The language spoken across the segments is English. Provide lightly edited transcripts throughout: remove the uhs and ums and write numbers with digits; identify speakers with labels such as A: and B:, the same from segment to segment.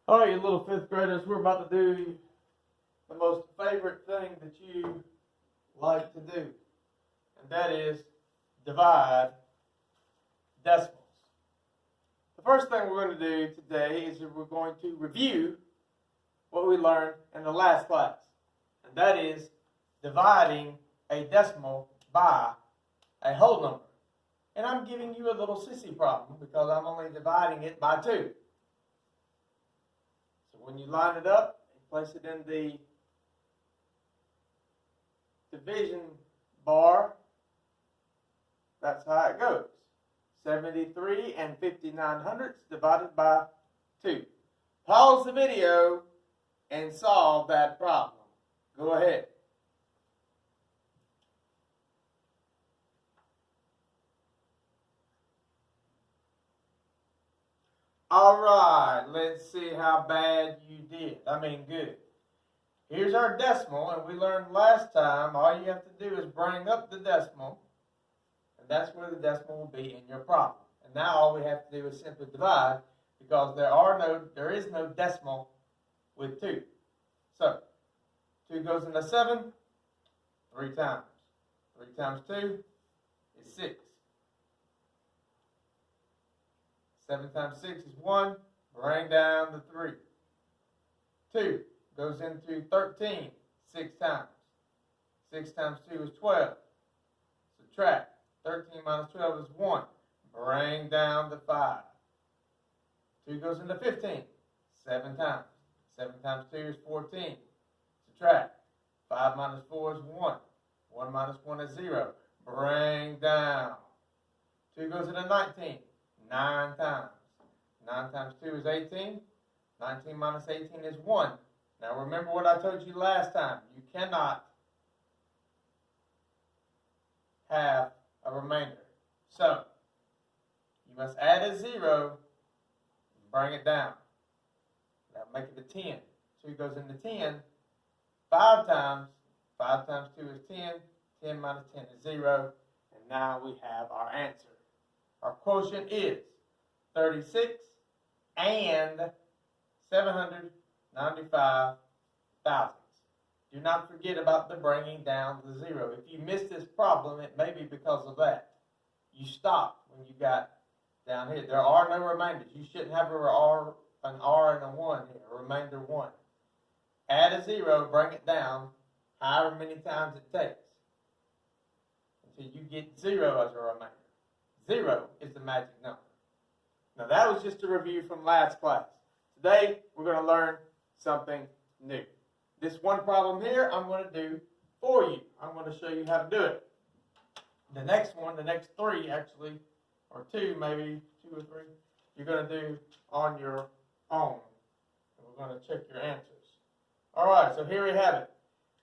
A: All right, you little fifth graders, we're about to do the most favorite thing that you like to do, and that is divide decimals. The first thing we're going to do today is that we're going to review what we learned in the last class, and that is dividing a decimal by a whole number. And I'm giving you a little sissy problem because I'm only dividing it by 2. So when you line it up, you place it in the division bar. That's how it goes. 73 and 59/100 divided by 2. Pause the video and solve that problem. Go ahead. All right, let's see how bad you did. Good. Here's our decimal, and we learned last time all you have to do is bring up the decimal, and that's where the decimal will be in your problem. And now all we have to do is simply divide, because there is no decimal with 2. So 2 goes into 7 3 times. 3 times 2 is 6. 7 times 6 is 1. Bring down the 3. 2 goes into 13 6 times. 6 times 2 is 12. Subtract. 13 minus 12 is 1. Bring down the 5. 2 goes into 15 7 times. 7 times 2 is 14. Subtract. 5 minus 4 is 1. 1 minus 1 is 0. Bring down. 2 goes into 19 9 times. 9 times 2 is 18. 19 minus 18 is 1. Now remember what I told you last time. You cannot have a remainder. So, you must add a 0 and bring it down. Now make it a 10. 2 goes into 10 5 times. 5 times 2 is 10. 10 minus 10 is 0. And now we have our answer. Our quotient is 36 and 795 thousandths. Do not forget about the bringing down the 0. If you missed this problem, it may be because of that. You stopped when you got down here. There are no remainders. You shouldn't have an R and a 1 here, a remainder 1. Add a 0, bring it down however many times it takes until you get 0 as a remainder. 0 is the magic number. Now that was just a review from last class. Today we're going to learn something new. This one problem here I'm going to do for you. I'm going to show you how to do it. The next one, the next 3 actually, or 2 maybe, 2 or 3, you're going to do on your own. And we're going to check your answers. All right, so here we have it.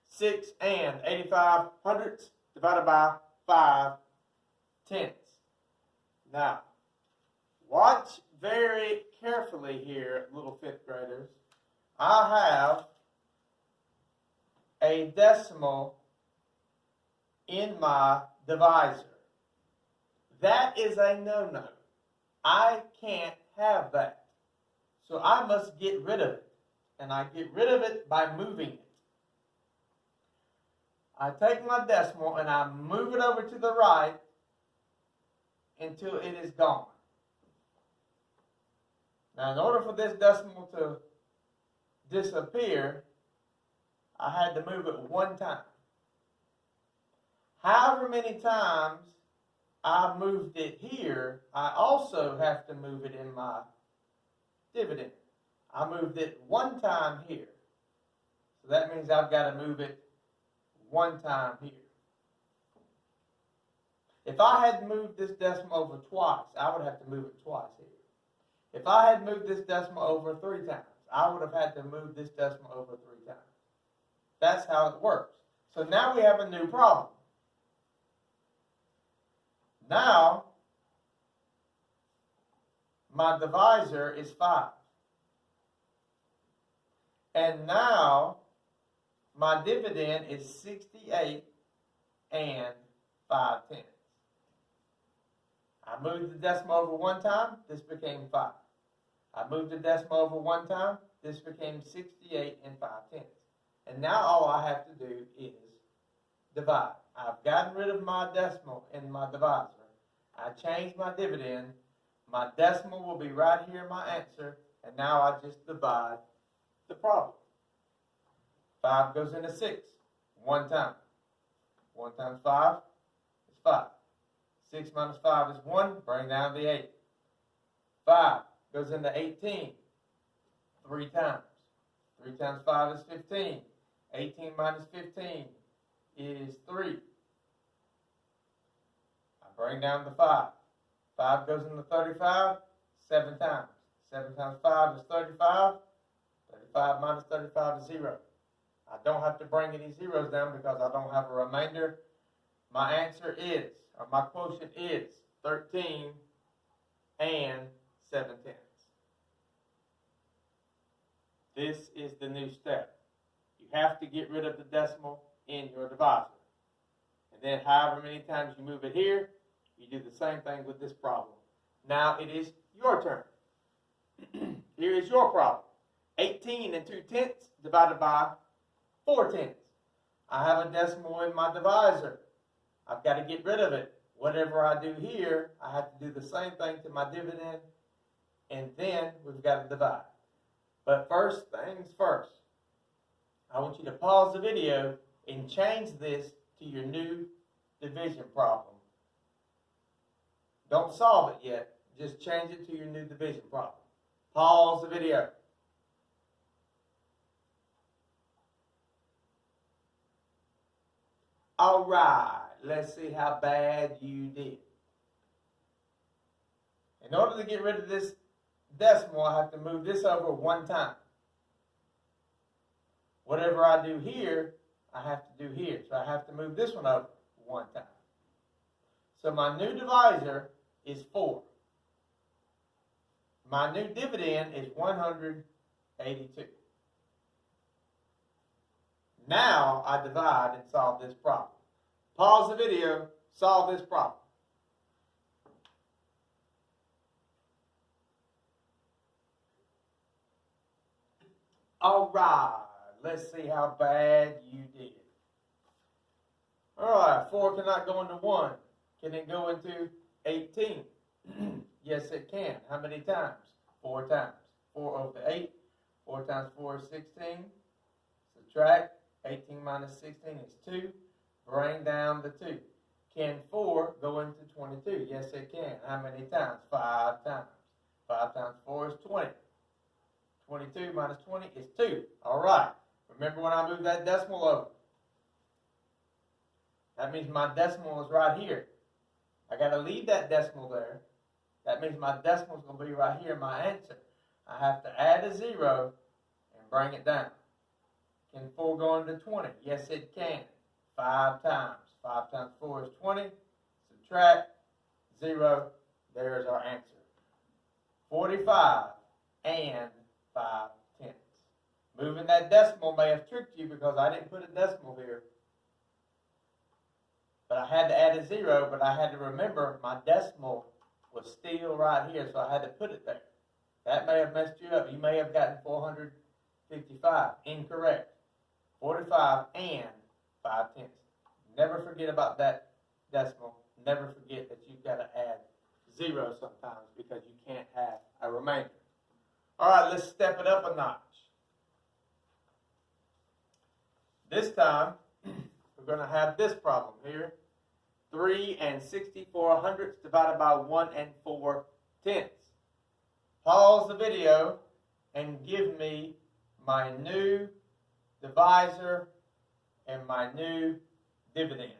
A: 6 and 85/100 divided by 5 tenths. Now, watch very carefully here, little fifth graders. I have a decimal in my divisor. That is a no-no. I can't have that. So I must get rid of it. And I get rid of it by moving it. I take my decimal and I move it over to the right until it is gone. Now, in order for this decimal to disappear, I had to move it 1 time. However many times I moved it here, I also have to move it in my dividend. I moved it 1 time here. So that means I've got to move it 1 time here. If I had moved this decimal over twice, I would have to move it twice here. If I had moved this decimal over 3 times, I would have had to move this decimal over 3 times. That's how it works. So now we have a new problem. Now, my divisor is 5. And now, my dividend is 68 and 5 tenths. I moved the decimal over one time, this became 5. I moved the decimal over one time, This became 68 and 5/10. And now all I have to do is divide. I've gotten rid of my decimal in my divisor. I changed my dividend. My decimal will be right here in my answer. And now I just divide the problem. 5 goes into 6 one time. 1 times 5 is 5. 6 minus 5 is 1. Bring down the 8. 5 goes into 18 3 times. 3 times 5 is 15. 18 minus 15 is 3. I bring down the 5. 5 goes into 35 7 times. 7 times 5 is 35. 35 minus 35 is 0. I don't have to bring any zeros down because I don't have a remainder. My answer is, or my quotient is, 13 and 7/10. This is the new step. You have to get rid of the decimal in your divisor. And then however many times you move it here, you do the same thing with this problem. Now it is your turn. Here is your problem. 18 and 2/10 divided by 4/10. I have a decimal in my divisor. I've got to get rid of it. Whatever I do here, I have to do the same thing to my dividend, and then we've got to divide. But first things first, I want you to pause the video and change this to your new division problem. Don't solve it yet, just change it to your new division problem. Pause the video. All right, let's see how bad you did. In order to get rid of this decimal, I have to move this over one time. Whatever I do here, I have to do here. So I have to move this one over one time. So my new divisor is 4. My new dividend is 182. Now I divide and solve this problem. Pause the video, solve this problem. All right, let's see how bad you did. All right, 4 cannot go into 1. Can it go into 18? Yes, it can. How many times? 4 times. 4 over 8. 4 times 4 is 16. Subtract. 18 minus 16 is 2. Bring down the 2. Can 4 go into 22? Yes, it can. How many times? 5 times. 5 times 4 is 20. 22 minus 20 is 2. All right. Remember when I moved that decimal over? That means my decimal is right here. I got to leave that decimal there. That means my decimal is going to be right here in my answer. I have to add a 0 and bring it down. Can 4 go into 20? Yes, it can. 5 times. 5 times 4 is 20. Subtract 0. There's our answer. 45 and 5/10. Moving that decimal may have tricked you because I didn't put a decimal here. But I had to add a 0, but I had to remember my decimal was still right here, so I had to put it there. That may have messed you up. You may have gotten 455. Incorrect. 45 and 5/10. Never forget about that decimal. Never forget that you've got to add 0 sometimes because you can't have a remainder. All right, let's step it up a notch. This time, we're going to have this problem here. 3 and 64/100 divided by 1 and 4/10. Pause the video and give me my new divisor and my new dividend.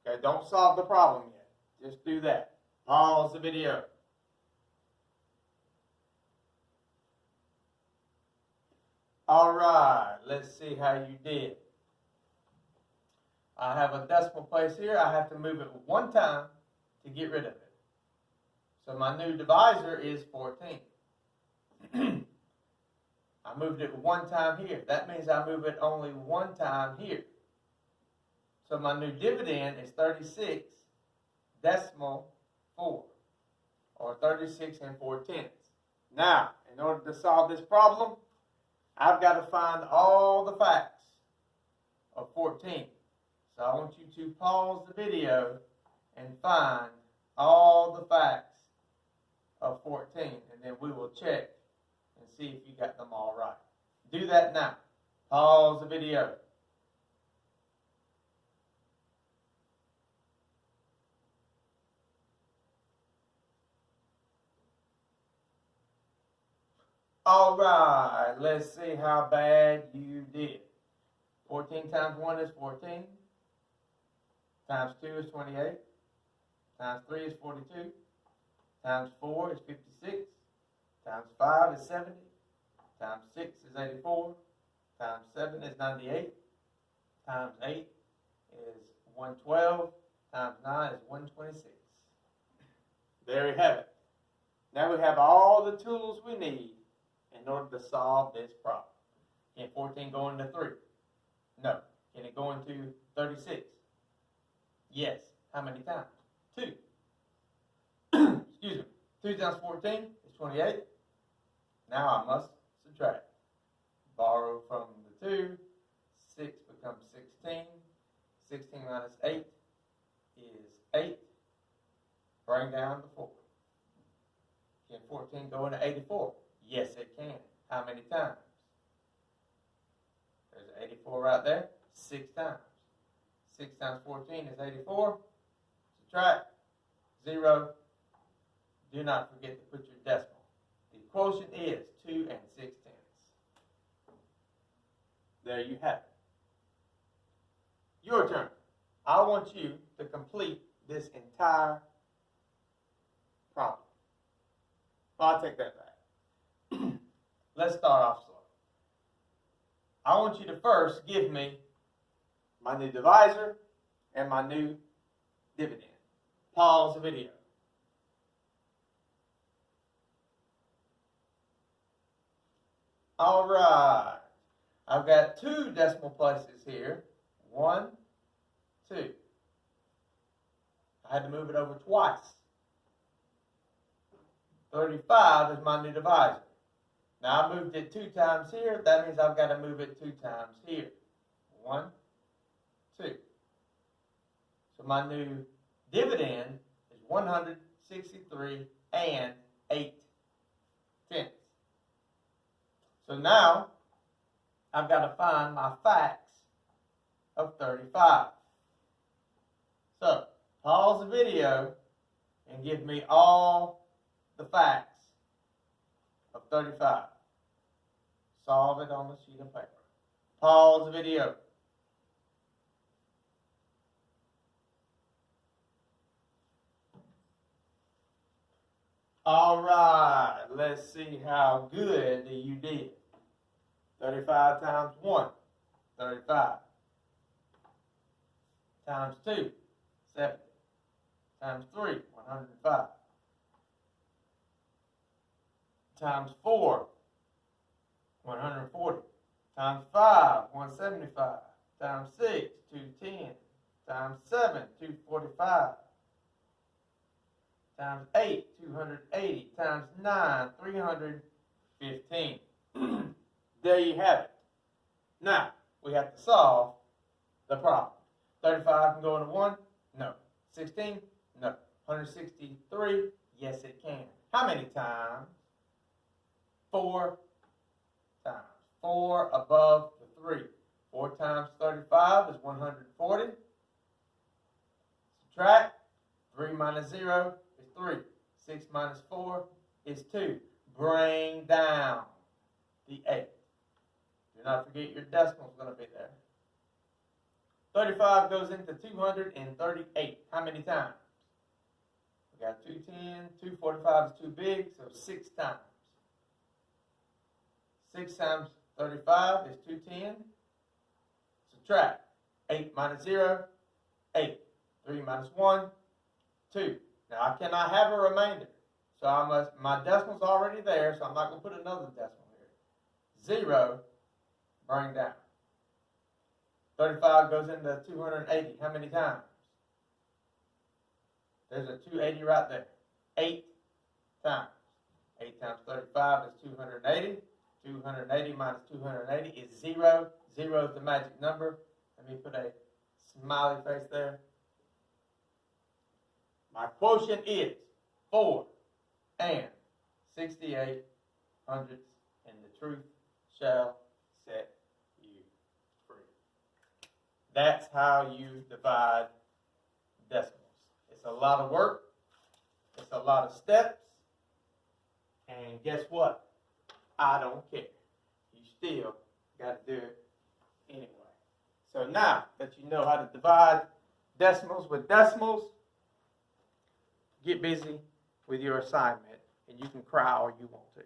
A: Okay, don't solve the problem yet. Just do that. Pause the video. All right, let's see how you did. I have a decimal place here. I have to move it one time to get rid of it. So my new divisor is 14. I moved it one time here. That means I move it only one time here. So my new dividend is 36 decimal 4, or 36 and 4/10. Now, in order to solve this problem, I've got to find all the facts of 14. So I want you to pause the video and find all the facts of 14, and then we will check and see if you got them all right. Do that now. Pause the video. All right, let's see how bad you did. 14 times 1 is 14. Times 2 is 28. Times 3 is 42. Times 4 is 56. Times 5 is 70. Times 6 is 84. Times 7 is 98. Times 8 is 112. Times 9 is 126. There you have it. Now we have all the tools we need in order to solve this problem. Can 14 go into 3? No. Can it go into 36? Yes. How many times? 2. Excuse me. 2 times 14 is 28. Now I must subtract. Borrow from the 2. 6 becomes 16. 16 minus 8 is 8. Bring down the 4. Can 14 go into 84? Yes, it can. How many times? There's 84 right there. 6 times. 6 times 14 is 84. Subtract. 0. Do not forget to put your decimal. The quotient is 2 6/10. There you have it. Your turn. I want you to complete this entire problem. Well, I'll take that back. Let's start off slow. I want you to first give me my new divisor and my new dividend. Pause the video. All right. I've got 2 decimal places here. 1, 2. I had to move it over twice. 35 is my new divisor. Now I moved it 2 times here. That means I've got to move it 2 times here. 1, 2. So my new dividend is 163 8/10. So now I've got to find my facts of 35. So pause the video and give me all the facts of 35. Solve it on the sheet of paper. Pause the video. All right, let's see how good you did. 35 times 1, 35. Times 2, 70. Times 3, 105. Times 4, 140. Times 5, 175. Times 6, 210. Times 7, 245. Times 8, 280. Times 9, 315. There you have it. Now, we have to solve the problem. 35 can go into 1? No. 16? No. 163? Yes, it can. How many times? 4 times. 4 above the 3. 4 times 35 is 140. Subtract. 3 minus 0 is 3. 6 minus 4 is 2. Bring down the 8. Do not forget your decimal is going to be there. 35 goes into 238. How many times? We got 210. 245 is too big, so 6 times. 6 times 35 is 210. Subtract. 8 minus 0, 8. 3 minus 1, 2. Now I cannot have a remainder. So my decimal's already there, so I'm not going to put another decimal here. 0, bring down. 35 goes into 280. How many times? There's a 280 right there. 8 times. 8 times 35 is 280. 280 minus 280 is 0. 0 is the magic number. Let me put a smiley face there. My quotient is 4 and 68 hundredths, and the truth shall set you free. That's how you divide decimals. It's a lot of work. It's a lot of steps. And guess what? I don't care. You still got to do it anyway. So now that you know how to divide decimals with decimals, get busy with your assignment, and you can cry all you want to.